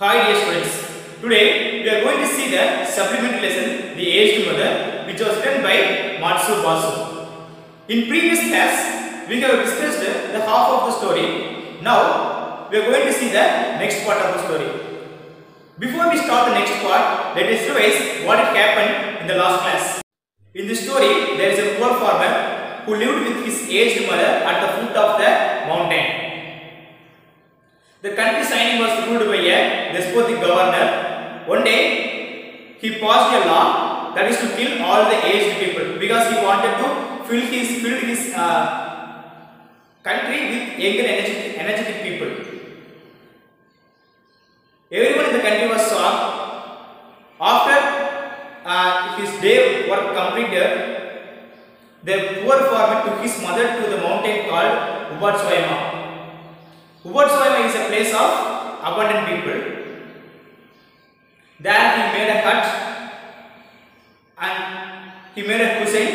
Hi dear students, today we are going to see the supplementary lesson The Aged Mother, which was written by Matsu Basu. In previous class, we have discussed the half of the story. Now, we are going to see the next part of the story. Before we start the next part, let us revise what had happened in the last class. In this story, there is a poor farmer who lived with his aged mother at the foot of the mountain. The country signing was ruled by a despotic governor. One day, he passed a law that is to kill all the aged people because he wanted to fill his country with younger, energetic people. Everyone in the country was shocked. After his day work completed, the poor farmer took his mother to the mountain called Ubatswayama. Ubatswayama is a place of abundant people. There he made a hut and he made a cuisine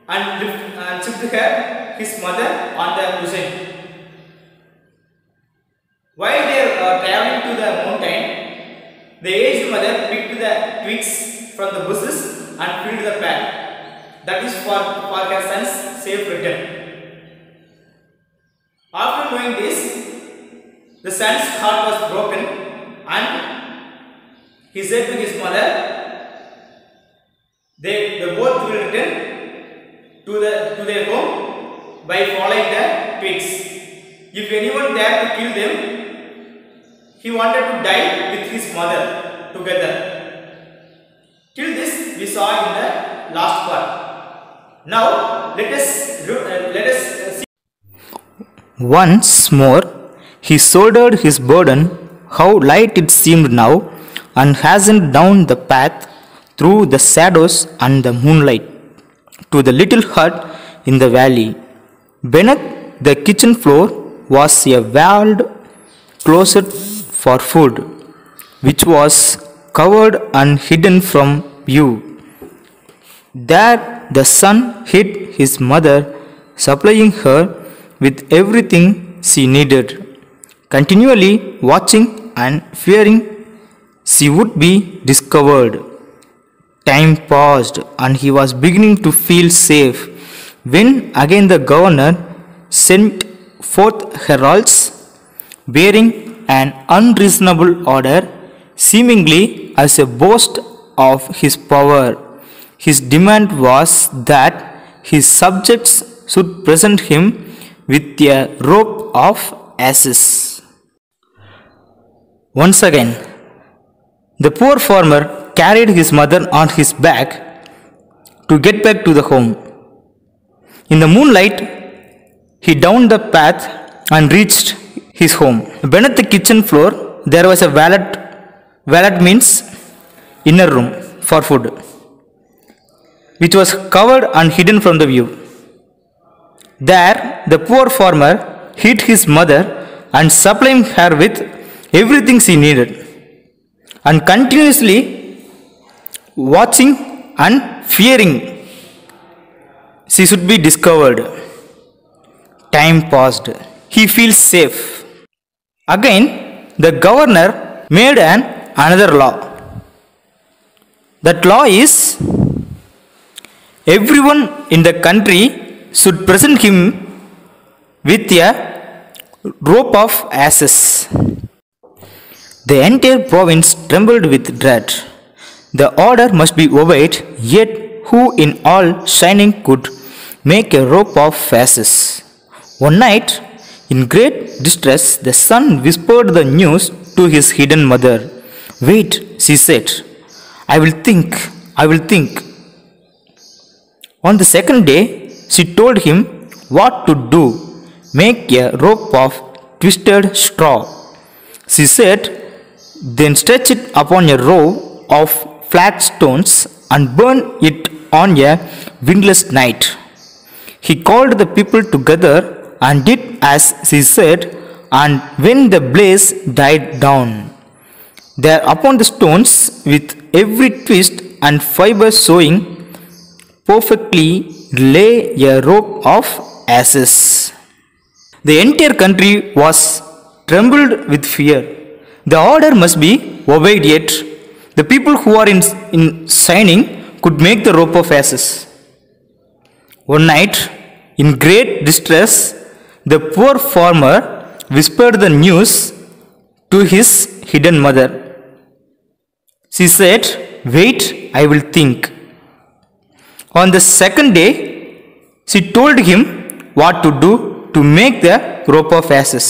and shipped her, his mother, on the cuisine. While they are traveling to the mountain, the aged mother picked the twigs from the bushes and filled the pack. That is for her son's safe return. After doing this, the son's heart was broken and he said to his mother, they both will return to their home by following the twigs. If anyone dared to kill them, he wanted to die with his mother together. Till this we saw in the last part. Now let us see. Once more, he shouldered his burden, how light it seemed now, and hastened down the path through the shadows and the moonlight to the little hut in the valley. Beneath the kitchen floor was a walled closet for food, which was covered and hidden from view. There the son hid his mother, supplying her with everything she needed, continually watching and fearing she would be discovered. Time passed and he was beginning to feel safe when again the governor sent forth heralds bearing an unreasonable order, seemingly as a boast of his power. His demand was that his subjects should present him with a rope of ashes. Once again, the poor farmer carried his mother on his back to get back to the home. In the moonlight, he downed the path and reached his home. Beneath the kitchen floor, there was a valet. Valet means inner room for food, which was covered and hidden from the view. There, the poor farmer hid his mother and supplied her with everything she needed, and continuously watching and fearing she should be discovered. Time passed. He feels safe. Again, the governor made another law. That law is everyone in the country should present him with a rope of ashes. The entire province trembled with dread. The order must be obeyed, yet who in all shining could make a rope of ashes? One night, in great distress, the son whispered the news to his hidden mother. Wait, she said, I will think. On the second day, she told him what to do. Make a rope of twisted straw. She said, then stretch it upon a row of flat stones and burn it on a windless night. He called the people together and did as she said, and when the blaze died down, there upon the stones, with every twist and fiber showing perfectly, lay a rope of ashes. The entire country was trembled with fear. The order must be obeyed, yet the people who are in signing could make the rope of asses. One night, in great distress, the poor farmer whispered the news to his hidden mother. She said, "Wait, I will think." On the second day, she told him what to do to make the rope of asses.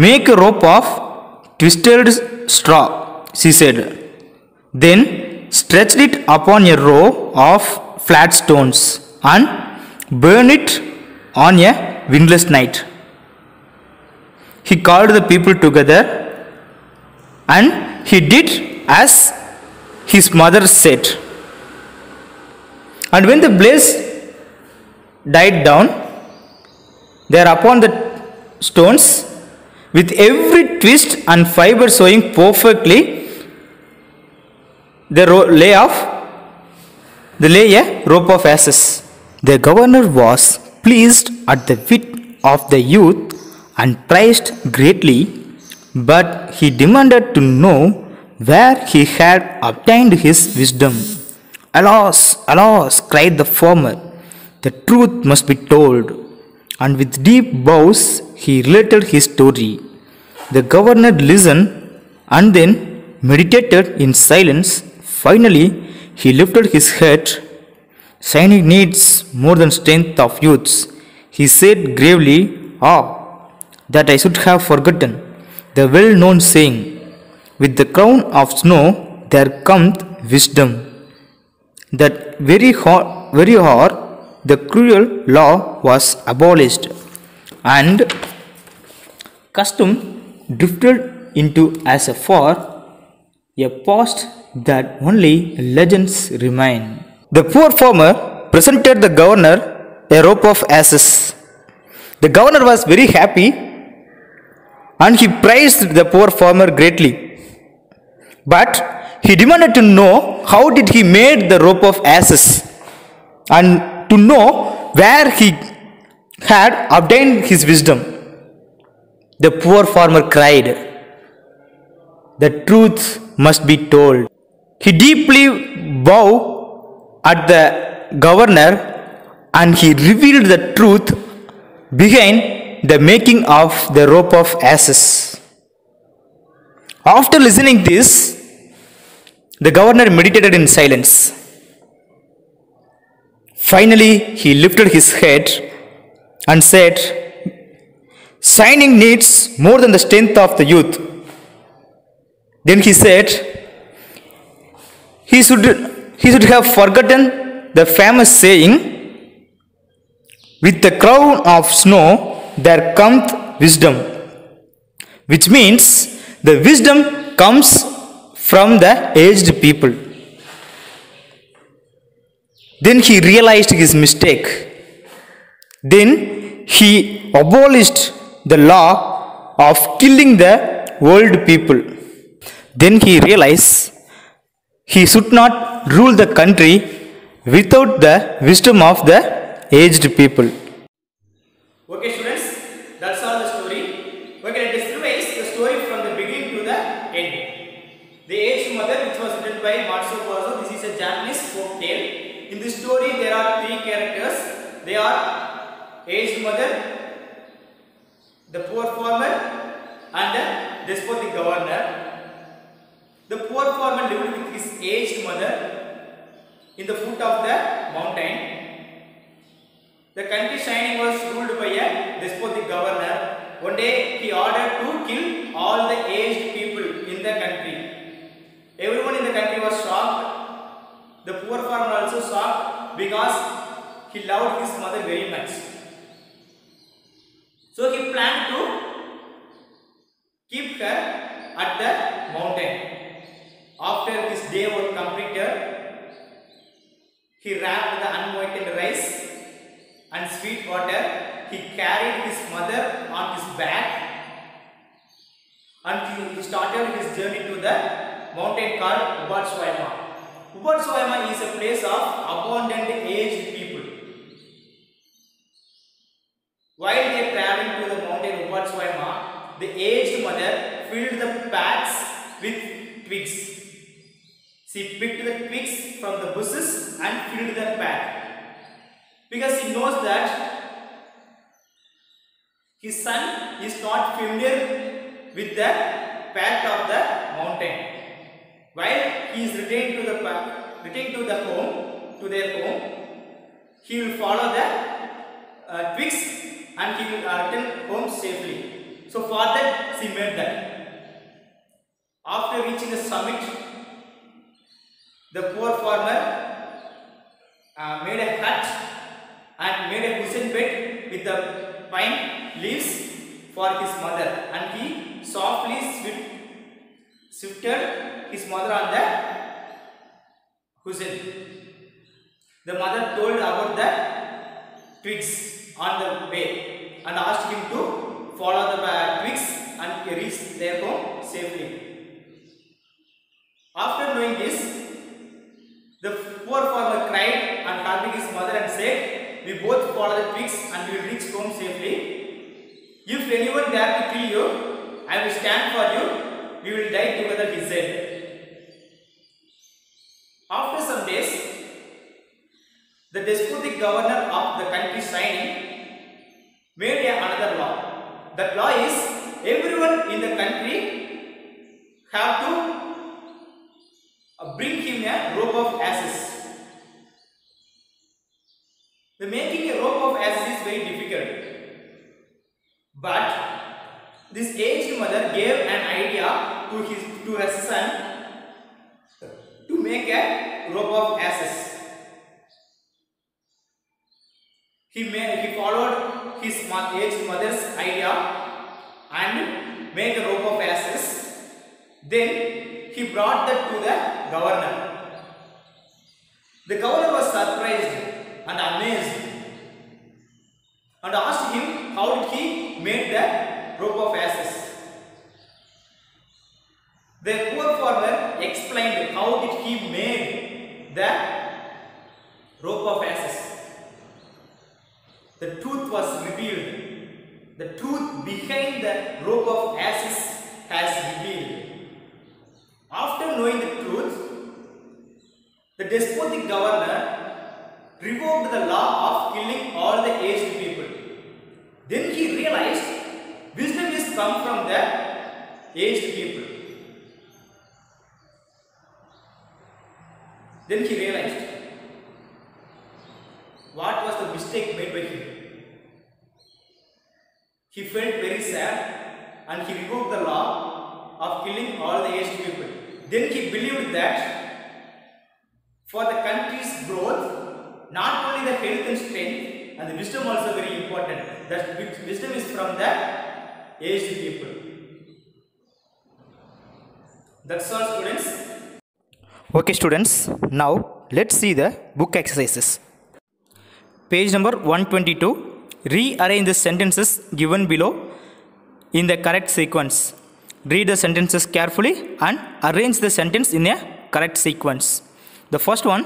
"Make a rope of twisted straw," she said. "Then stretch it upon a row of flat stones and burn it on a windless night." He called the people together and he did as his mother said. And when the blaze died down, there upon the stones, with every twist and fiber showing perfectly, there lay a rope of asses. The governor was pleased at the wit of the youth and praised greatly, but he demanded to know where he had obtained his wisdom. "Alas, alas," cried the farmer, "the truth must be told." And with deep bows he related his story. The governor listened and then meditated in silence. Finally, he lifted his head. "Signing needs more than strength of youths," he said gravely. "Ah, that I should have forgotten the well-known saying, 'With the crown of snow there cometh wisdom.' That very hour the cruel law was abolished, and custom drifted into as a far a past that only legends remain." The poor farmer presented the governor a rope of asses. The governor was very happy and he praised the poor farmer greatly. But he demanded to know how did he made the rope of asses and to know where he had obtained his wisdom. The poor farmer cried, "The truth must be told." He deeply bowed at the governor and he revealed the truth behind the making of the rope of asses. After listening this, the governor meditated in silence. Finally, he lifted his head and said, "Signing needs more than the strength of the youth." Then he said, he should have forgotten the famous saying, "With the crown of snow there cometh wisdom," which means the wisdom comes from the aged people. Then he realized his mistake. Then he abolished the law of killing the old people. Then he realized he should not rule the country without the wisdom of the aged people. Okay students, that's all the story. Okay, let us revise the story from the beginning to the end. The Aged Mother, which was written by Matsuo Bazo. This is a Japanese folk tale. In this story there are three characters. They are aged mother, the poor farmer and the despotic governor. The poor farmer lived with his aged mother in the foot of the mountain. The country shining was ruled by a despotic governor. One day he ordered to kill all the aged people in the country. Everyone in the country was shocked. The poor farmer also shocked because he loved his mother very much. So he planned to keep her at the mountain. After his day was completed, he wrapped the unmoistened rice and sweet water. He carried his mother on his back and he started his journey to the mountain called Ubotsuwaima. Ubotsuwaima is a place of abundant aged people. While they traveling to the mountain Ubotsuwaima, the aged mother filled the paths with twigs. She picked the twigs from the bushes and filled the path, because she knows that his son is not familiar with the path of the mountain. While he is returning to their home, he will follow the twigs and he will return home safely. So for that she made that. After reaching the summit, the poor farmer made a hut and made a cushion bed with the pine leaves for his mother, and he softly shifted his mother on the cushion. The mother told about the twigs on the way and asked him to follow the twigs and reach their home safely. After knowing this, the poor farmer cried and hugged his mother and said, "We both follow the twigs and we will reach home safely. If anyone dare to kill you, I will stand for you. We will die together," he said. After some days, the despotic governor of the country Shining made another law. That law is, everyone in the country have to bring him a rope of ashes. The making a rope of ashes is very difficult, but this aged mother gave an idea to her son to make a rope of ashes. He followed his aged mother's idea and made a rope of ashes. Then he brought that to the governor. The governor was surprised and amazed and asked him how did he made the rope of ashes. The poor farmer explained how did he made the rope of ashes. The truth was revealed. The truth behind the rope of ashes has revealed. After knowing the truth, the despotic governor revoked the law of killing all the aged people. Then he realized wisdom is come from the aged people. Then he realized what was the mistake made by him. He felt very sad and he revoked the law of killing all the aged people. Then he believed that for the country's growth, not only the health and strength and the wisdom also very important. That wisdom is from the aged people. That's all, students. Okay students, now let's see the book exercises. Page number 122. Rearrange the sentences given below in the correct sequence. Read the sentences carefully and arrange the sentence in a correct sequence. The first one,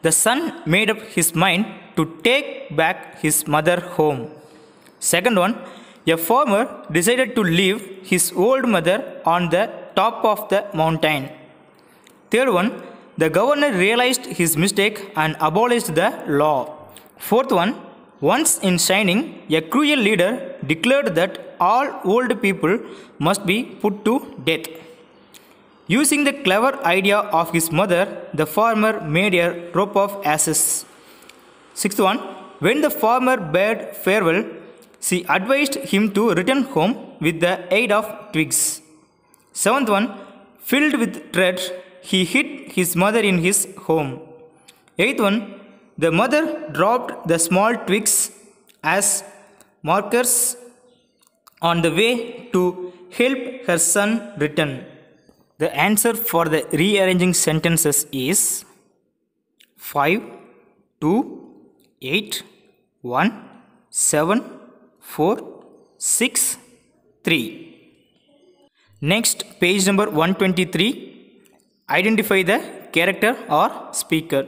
the son made up his mind to take back his mother home. Second one, a farmer decided to leave his old mother on the top of the mountain. Third one, the governor realized his mistake and abolished the law. Fourth one, once in Shining, a cruel leader declared that all old people must be put to death. Using the clever idea of his mother, the farmer made a rope of ashes. Sixth one, when the farmer bade farewell, she advised him to return home with the aid of twigs. Seventh one, filled with dread, he hid his mother in his home. Eighth one, the mother dropped the small twigs as markers on the way to help her son return. The answer for the rearranging sentences is 5, 2, 8, 1, 7, 4, 6, 3. Next, page number 123. Identify the character or speaker.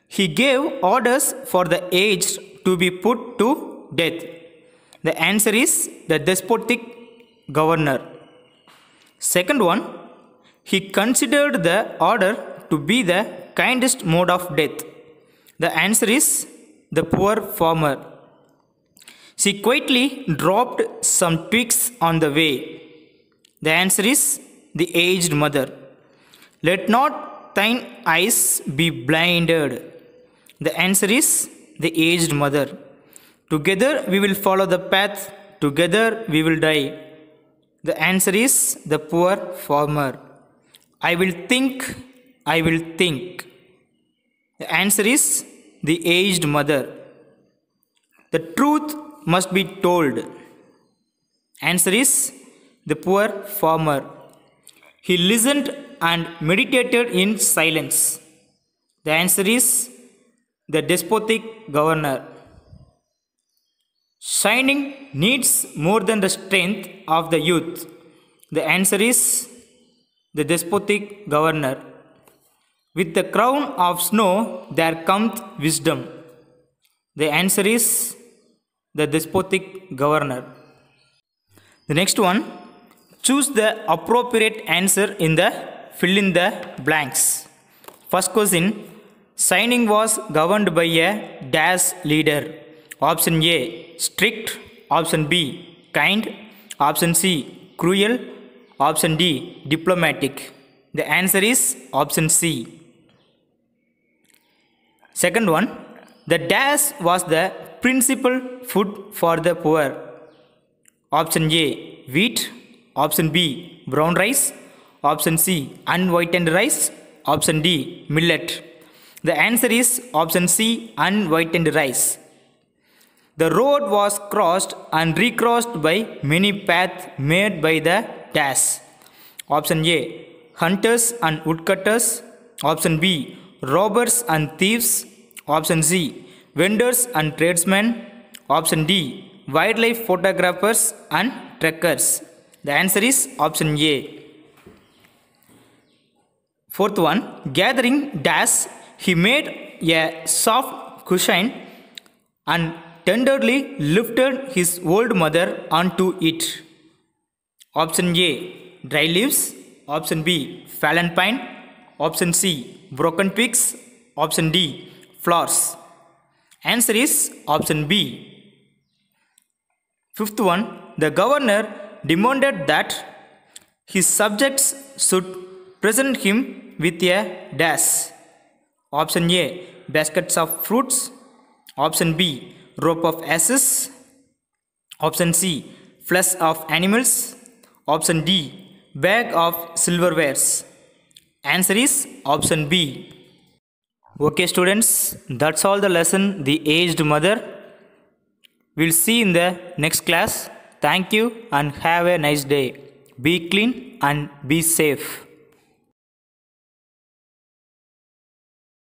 He gave orders for the aged to be put to death. The answer is the despotic governor. Second one, he considered the order to be the kindest mode of death. The answer is the poor farmer. She quietly dropped some twigs on the way. The answer is the aged mother. Let not thine eyes be blinded. The answer is the aged mother. Together we will follow the path, together we will die. The answer is the poor farmer. I will think, I will think. The answer is the aged mother. The truth must be told. Answer is the poor farmer. He listened and meditated in silence. The answer is the despotic governor. Shining needs more than the strength of the youth. The answer is the despotic governor. With the crown of snow there cometh wisdom. The answer is the despotic governor. The next one, choose the appropriate answer in the fill in the blanks. First question, Shining was governed by a dash leader. Option A, strict. Option B, kind. Option C, cruel. Option D, diplomatic. The answer is option C. Second one, the dash was the principal food for the poor. Option A, wheat. Option B, brown rice. Option C, unwhitened rice. Option D, millet. The answer is option C, unwhitened rice. The road was crossed and recrossed by many paths made by the dash. Option A, hunters and woodcutters. Option B, robbers and thieves. Option C, vendors and tradesmen. Option D, wildlife photographers and trekkers. The answer is option A. Fourth one, gathering dash, he made a soft cushion and tenderly lifted his old mother onto it. Option A, dry leaves. Option B, fallen pine. Option C, broken twigs. Option D, flowers. Answer is option B. Fifth one, the governor demanded that his subjects should present him with a dash. Option A, baskets of fruits. Option B, rope of asses. Option C, flesh of animals. Option D, bag of silverwares. Answer is option B. Okay students, that's all the lesson, the aged mother. We'll see in the next class. Thank you and have a nice day. Be clean and be safe.